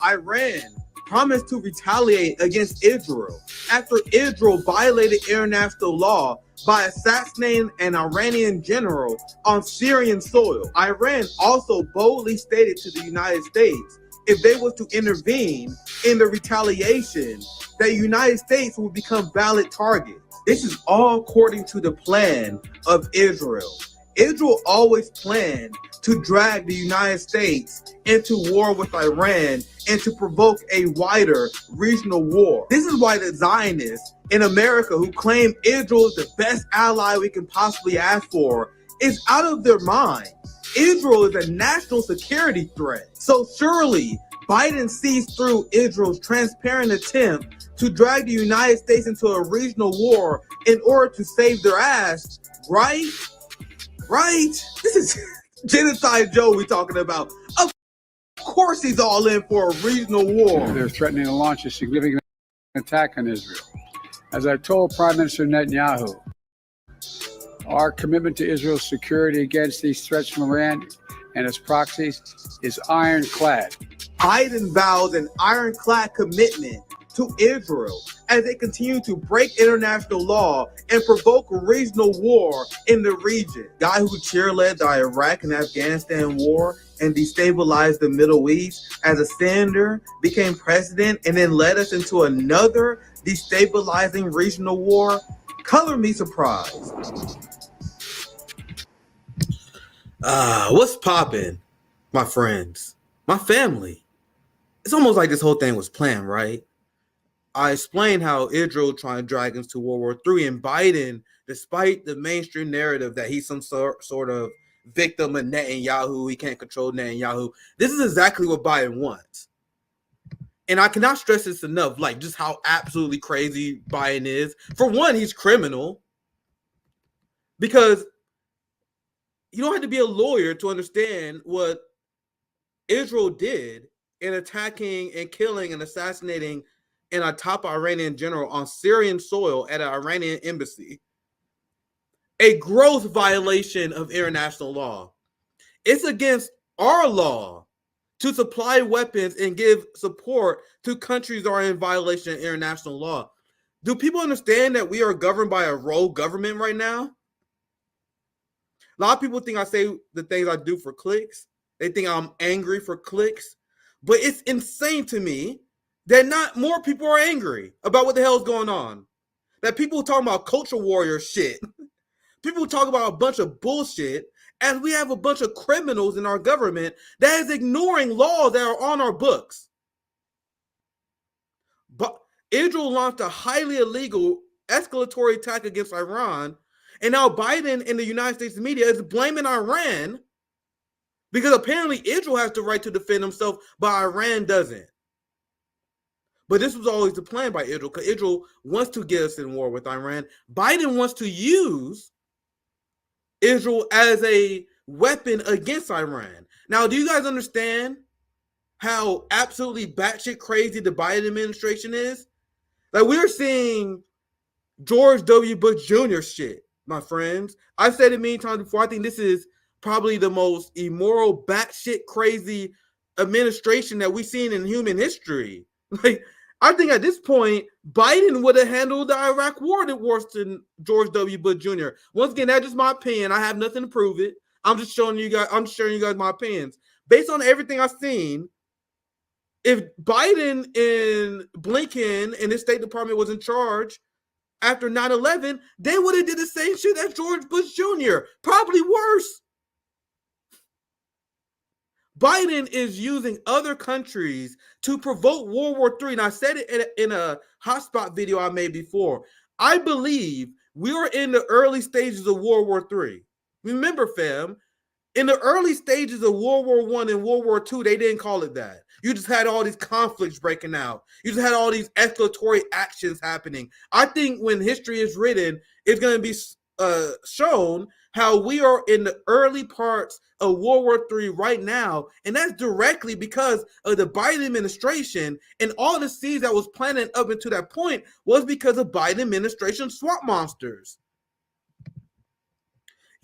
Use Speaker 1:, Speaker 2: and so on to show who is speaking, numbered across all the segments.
Speaker 1: Iran promised to retaliate against Israel after Israel violated international law by assassinating an Iranian general on Syrian soil. Iran also boldly stated to the United States if they were to intervene in the retaliation, that the United States would become valid targets. This is all according to the plan of Israel. Israel always planned to drag the United States into war with Iran and to provoke a wider regional war. This is why the Zionists in America, who claim Israel is the best ally we can possibly ask for, is out of their mind. Israel is a national security threat. So surely Biden sees through Israel's transparent attempt to drag the United States into a regional war in order to save their ass, right? Right? This is Genocide Joe we're talking about. Of course he's all in for a regional war.
Speaker 2: They're threatening to launch a significant attack on Israel. As I told Prime Minister Netanyahu, our commitment to Israel's security against these threats from Iran and its proxies is ironclad.
Speaker 1: Biden vows an ironclad commitment to Israel as they continue to break international law and provoke a regional war in the region. Guy who chair-led the Iraq and Afghanistan war and destabilized the Middle East as a senator, became president, and then led us into another destabilizing regional war. Color me surprised. What's poppin', my friends, my family? It's almost like this whole thing was planned, right? I explained how Israel trying to drag us to World War III, and Biden, despite the mainstream narrative that he's some sort of victim of Netanyahu, he can't control Netanyahu, this is exactly what Biden wants. And I cannot stress this enough, like just how absolutely crazy Biden is. For one, he's criminal, because you don't have to be a lawyer to understand what Israel did in attacking and killing and assassinating a top Iranian general on Syrian soil at an Iranian embassy. A gross violation of international law. It's against our law to supply weapons and give support to countries that are in violation of international law. Do people understand that we are governed by a rogue government right now? A lot of people think I say the things I do for clicks. They think I'm angry for clicks. But it's insane to me that not more people are angry about what the hell is going on. That people talking about culture warrior shit. People talk about a bunch of bullshit, and we have a bunch of criminals in our government that is ignoring laws that are on our books. But Israel launched a highly illegal escalatory attack against Iran, and now Biden and the United States media is blaming Iran because apparently Israel has the right to defend himself, but Iran doesn't. But this was always the plan by Israel, because Israel wants to get us in war with Iran. Biden wants to use Israel as a weapon against Iran. Now, do you guys understand how absolutely batshit crazy the Biden administration is? Like, we're seeing George W. Bush Jr. shit, my friends. I've said it many times before. I think this is probably the most immoral, batshit crazy administration that we've seen in human history. Like, I think at this point, Biden would have handled the Iraq war worse than George W. Bush Jr. Once again, that's just my opinion. I have nothing to prove it. I'm just showing you guys. I'm sharing you guys my opinions based on everything I've seen. If Biden and Blinken and his State Department was in charge after 9/11, they would have did the same shit as George Bush Jr. Probably worse. Biden is using other countries to provoke World War III. And I said it in a hotspot video I made before. I believe we are in the early stages of World War III. Remember, fam, in the early stages of World War I and World War II, they didn't call it that. You just had all these conflicts breaking out. You just had all these escalatory actions happening. I think when history is written, it's going to be shown how we are in the early parts of World War III right now, and that's directly because of the Biden administration, and all the seeds that was planted up until that point was because of Biden administration swamp monsters.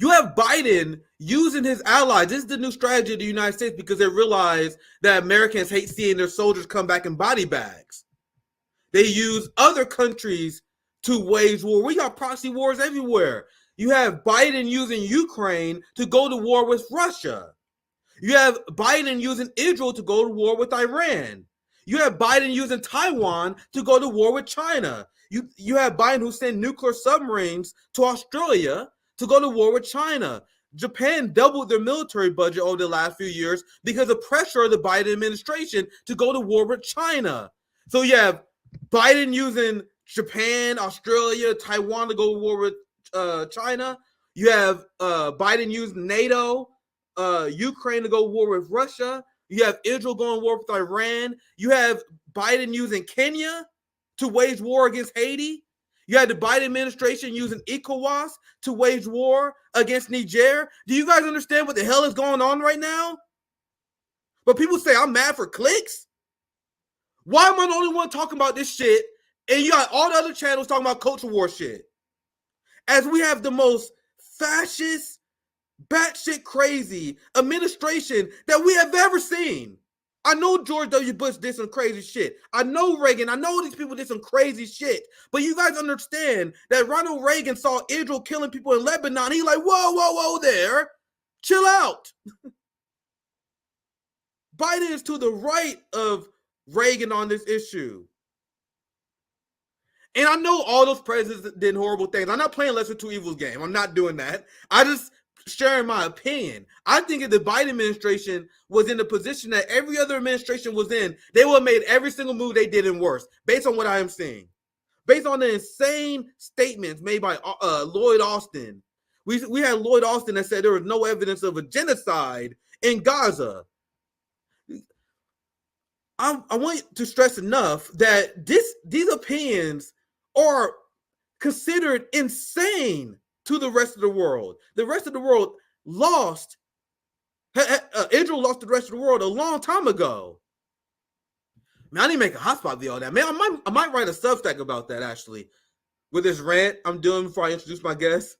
Speaker 1: You have Biden using his allies. This is the new strategy of the United States because they realize that Americans hate seeing their soldiers come back in body bags. They use other countries to wage war. We got proxy wars everywhere. You have Biden using Ukraine to go to war with Russia. You have Biden using Israel to go to war with Iran. You have Biden using Taiwan to go to war with China. You have Biden who sent nuclear submarines to Australia to go to war with China. Japan doubled their military budget over the last few years because of pressure of the Biden administration to go to war with China. So you have Biden using Japan, Australia, Taiwan to go to war with China. You have Biden using NATO, Ukraine to go to war with Russia. You have Israel going to war with Iran. You have Biden using Kenya to wage war against Haiti. You had the Biden administration using ECOWAS to wage war against Niger. Do you guys understand what the hell is going on right now? But people say I'm mad for clicks. Why am I the only one talking about this shit? And you got all the other channels talking about culture war shit. As we have the most fascist, batshit crazy administration that we have ever seen. I know George W. Bush did some crazy shit. I know Reagan. I know these people did some crazy shit. But you guys understand that Ronald Reagan saw Israel killing people in Lebanon. He's like, whoa there. Chill out. Biden is to the right of Reagan on this issue. And I know all those presidents did horrible things. I'm not playing lesser two evils game. I'm not doing that. I just sharing my opinion. I think if the Biden administration was in the position that every other administration was in, they would have made every single move they did and worse, based on what I am seeing. Based on the insane statements made by Lloyd Austin. We had Lloyd Austin that said there was no evidence of a genocide in Gaza. I want to stress enough that these opinions are considered insane to the rest of the world. The rest of the world lost. Israel lost the rest of the world a long time ago. Man, I need to make a hotspot video on that. Man, I might write a Substack about that, actually. With this rant I'm doing before I introduce my guest.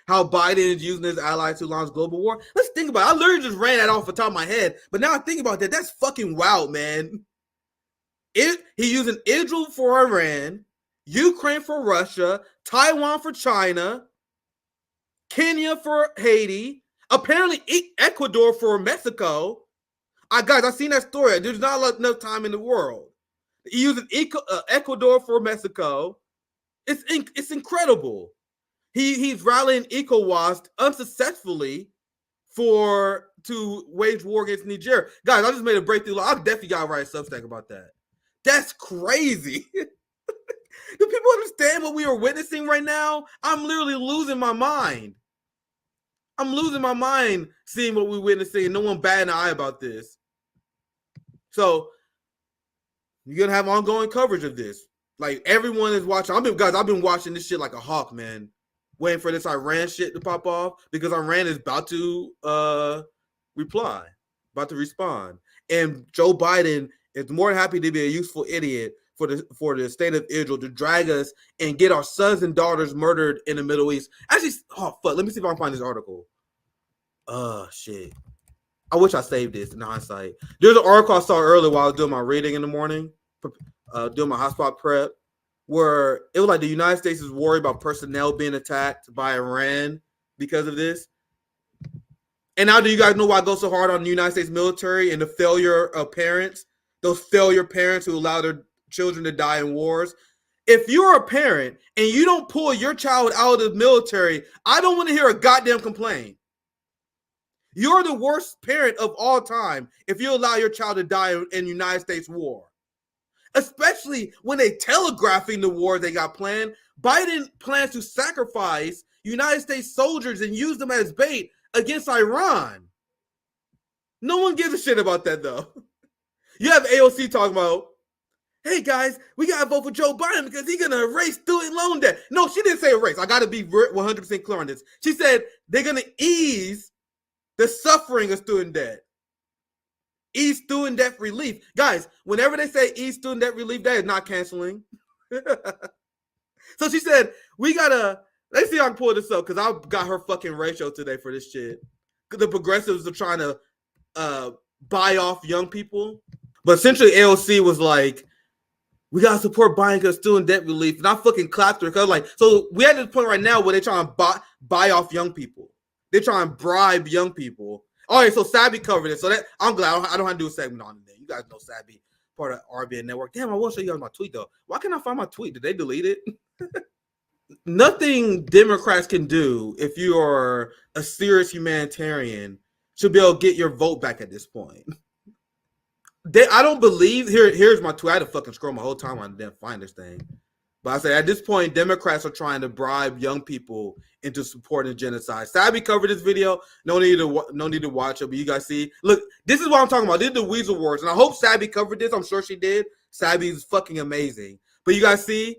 Speaker 1: How Biden is using his allies to launch global war. Let's think about it. I literally just ran that off the top of my head. But now I think about that. That's fucking wild, man. He's using Israel for Iran, Ukraine for Russia, Taiwan for China, Kenya for Haiti, apparently Ecuador for Mexico. Guys, I've seen that story. There's not enough time in the world. He's using Ecuador for Mexico. It's incredible. He's rallying ECOWAS unsuccessfully to wage war against Niger. Guys, I just made a breakthrough. I definitely got to write a Substack about that. That's crazy. Do people understand what we are witnessing right now? I'm literally losing my mind. I'm losing my mind seeing what we're witnessing. No one batting an eye about this. So you're gonna have ongoing coverage of this. Like everyone is watching. I've been watching this shit like a hawk, man. Waiting for this Iran shit to pop off because Iran is about to respond. And Joe Biden is more than happy to be a useful idiot for the state of Israel to drag us and get our sons and daughters murdered in the Middle East. Actually, oh fuck, let me see if I can find this article. Shit. I wish I saved this in hindsight. There's an article I saw earlier while I was doing my reading in the morning, doing my hotspot prep, where it was like the United States is worried about personnel being attacked by Iran because of this. And now do you guys know why I go so hard on the United States military and the failure of parents? Those failure parents who allow their children to die in wars. If you're a parent and you don't pull your child out of the military, I don't want to hear a goddamn complaint. You're the worst parent of all time if you allow your child to die in United States war. Especially when they telegraphing the war they got planned. Biden plans to sacrifice United States soldiers and use them as bait against Iran. No one gives a shit about that, though. You have AOC talking about, hey, guys, we got to vote for Joe Biden because he's going to erase student loan debt. No, she didn't say erase. I got to be 100% clear on this. She said they're going to ease the suffering of student debt. Ease student debt relief. Guys, whenever they say ease student debt relief, that is not canceling. So she said, we got to Let's see if I can pull this up because I got her fucking ratio today for this shit. The progressives are trying to buy off young people. But essentially, AOC was like, we gotta support buying because student debt relief. And I fucking clapped her because like, so we at this point right now where they're trying to buy off young people. They're trying to bribe young people. All right, so Sabby covered it. So that I'm glad I don't have to do a segment on it. You guys know Sabby, part of RBN Network. Damn, I want to show you guys my tweet though. Why can't I find my tweet? Did they delete it? Nothing Democrats can do if you are a serious humanitarian should be able to get your vote back at this point. I don't believe here's my tweet. I had to fucking scroll my whole time on didn't find this thing. But I say at this point, Democrats are trying to bribe young people into supporting genocide. Sabby covered this video. No need to watch it. But you guys see, look, this is what I'm talking about. This is the Weasel Wars, and I hope Sabby covered this. I'm sure she did. Sabby's fucking amazing. But you guys see,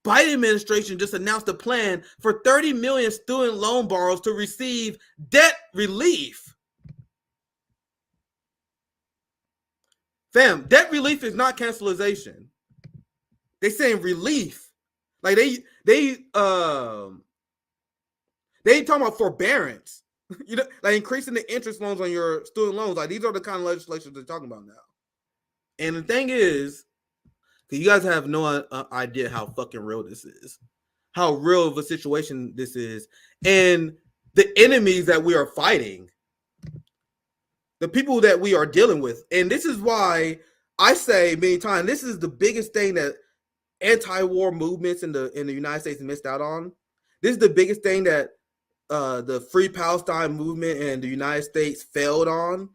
Speaker 1: Biden administration just announced a plan for 30 million student loan borrowers to receive debt relief. Fam, debt relief is not cancelization. They saying relief. Like they ain't talking about forbearance. You know, like increasing the interest loans on your student loans. Like these are the kind of legislation they're talking about now. And the thing is, you guys have no idea how fucking real this is, how real of a situation this is, and the enemies that we are fighting, the people that we are dealing with. And this is why I say many times, this is the biggest thing that anti-war movements in the United States missed out on. This is the biggest thing that the Free Palestine movement in the United States failed on.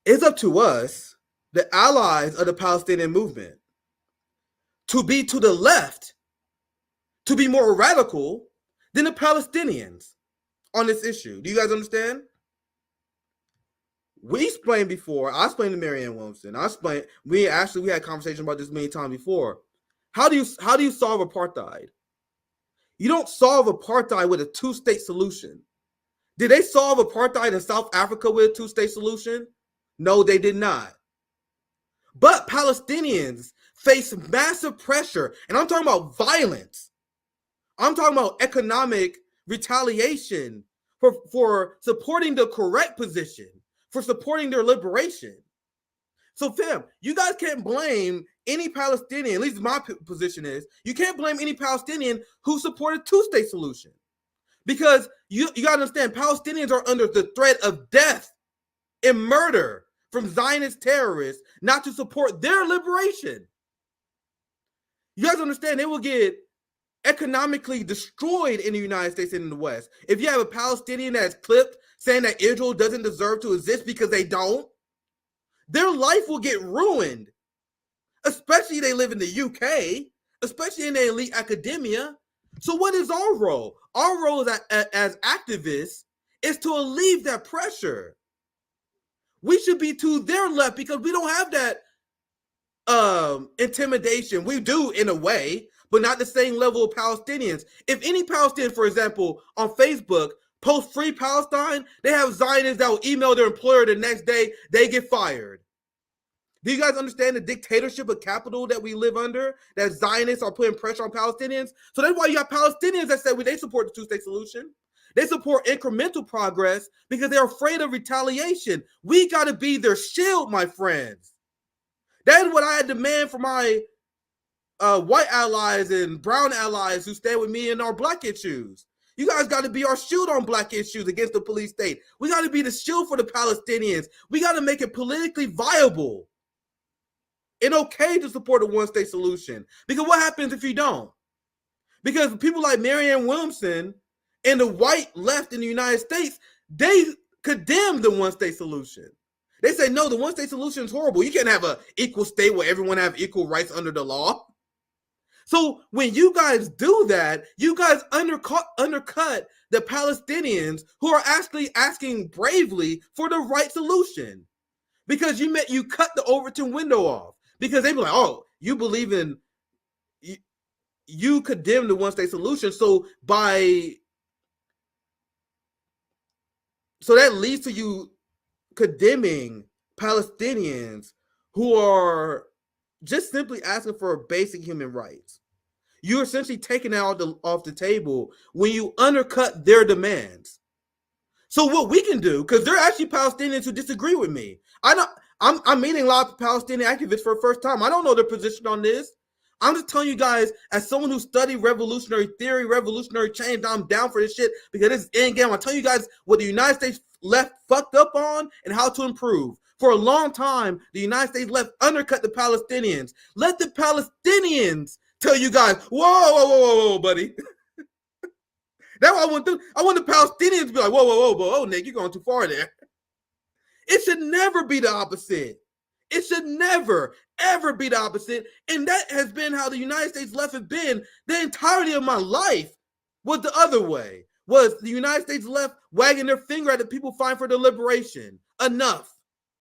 Speaker 1: It's up to us, the allies of the Palestinian movement, to be to the left, to be more radical than the Palestinians on this issue. Do you guys understand? We explained before. I explained to Marianne Williamson. We had conversations about this many times before. How do you solve apartheid? You don't solve apartheid with a two-state solution. Did they solve apartheid in South Africa with a two-state solution? No, they did not. But Palestinians face massive pressure, and I'm talking about violence. I'm talking about economic retaliation for supporting the correct position, for supporting their liberation. So, fam, you guys can't blame any Palestinian, at least my position is, you can't blame any Palestinian who supported two-state solution. Because you got to understand, Palestinians are under the threat of death and murder from Zionist terrorists not to support their liberation. You guys understand they will get economically destroyed in the United States and in the West. If you have a Palestinian that's clipped saying that Israel doesn't deserve to exist because they don't, their life will get ruined. Especially they live in the UK, especially in the elite academia. So what is our role? Our role as activists is to alleviate that pressure. We should be to their left because we don't have that intimidation. We do in a way, but not the same level of Palestinians. If any Palestinian, for example, on Facebook post Free Palestine, they have Zionists that will email their employer the next day, they get fired. Do you guys understand the dictatorship of capital that we live under? That Zionists are putting pressure on Palestinians? So that's why you have Palestinians that say they support the two-state solution. They support incremental progress because they're afraid of retaliation. We got to be their shield, my friends. That is what I demand for my white allies and brown allies who stand with me in our black issues. You guys got to be our shield on black issues against the police state. We got to be the shield for the Palestinians. We got to make it politically viable and okay to support a one-state solution. Because what happens if you don't? Because people like Marianne Williamson and the white left in the United States, they condemn the one-state solution. They say, no, the one-state solution is horrible. You can't have an equal state where everyone have equal rights under the law. So when you guys do that, you guys undercut the Palestinians who are actually asking bravely for the right solution. Because you cut the Overton window off. Because they be like, oh, you believe in, you condemn the one-state solution. So that leads to you condemning Palestinians who are just simply asking for basic human rights. you're essentially taking it off the table when you undercut their demands. So what we can do, because there are actually Palestinians who disagree with me. I'm meeting a lot of Palestinian activists for the first time. I don't know their position on this. I'm just telling you guys, as someone who studied revolutionary theory, revolutionary change, I'm down for this shit because this is end game. I'm telling you guys what the United States left fucked up on and how to improve. For a long time, the United States left undercut the Palestinians. Let the Palestinians tell you guys, whoa, buddy. That's what I want to do. I want the Palestinians to be like, whoa, Nick, you're going too far there. It should never be the opposite. It should never, ever be the opposite. And that has been how the United States left has been the entirety of my life. Was the other way. Was the United States left wagging their finger at the people fighting for their liberation. Enough.